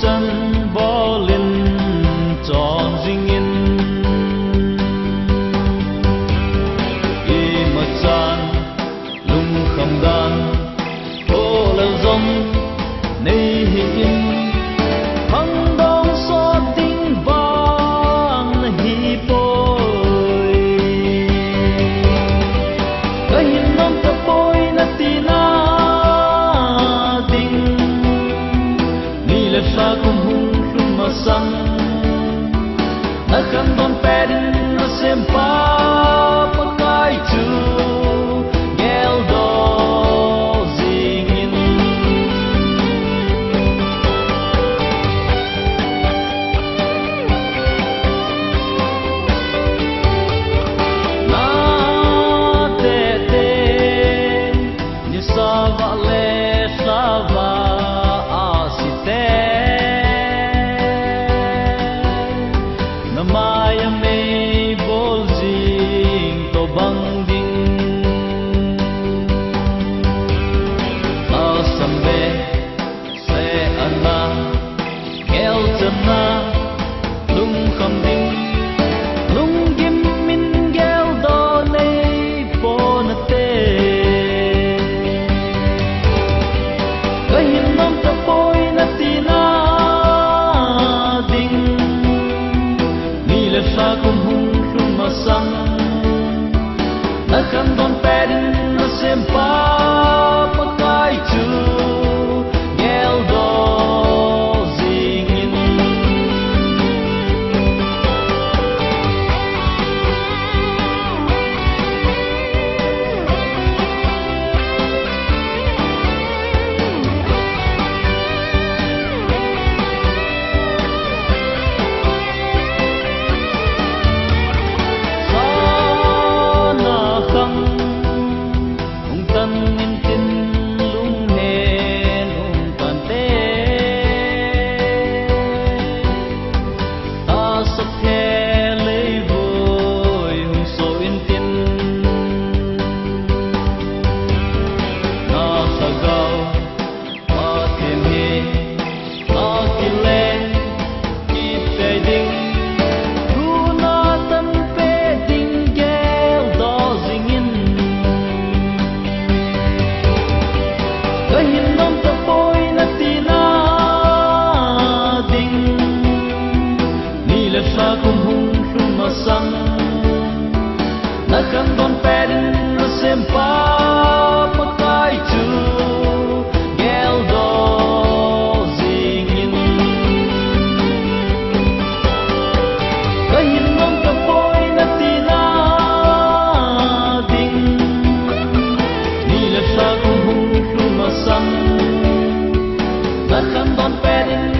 chân bó lên tròn riêng yên y mà chan lung khăm đan ô lâu rong nay hình in hăng đông so tinh vang hi bôi cái hình non ta bôi na tina ding ni le sa kum hung lum ma sang na kan don pedin na sempa pakai chu gel do zingin na te te ni sa va le sa va Maya may bolzing to bang ding asambe se ana gel chana lung kham ding lung gim min gel do nei ponate kahin nam ta poi na tina ding sa kum hung lum ma sang na kan don pedin na sempa pakai chu gel do zingin sa kum hung lum ma sang na kan don pedin na sempa pakai chu gel do zingin kahin nom ta poi na tina ding ni la sa kum hung lum ma sang na kan don pedin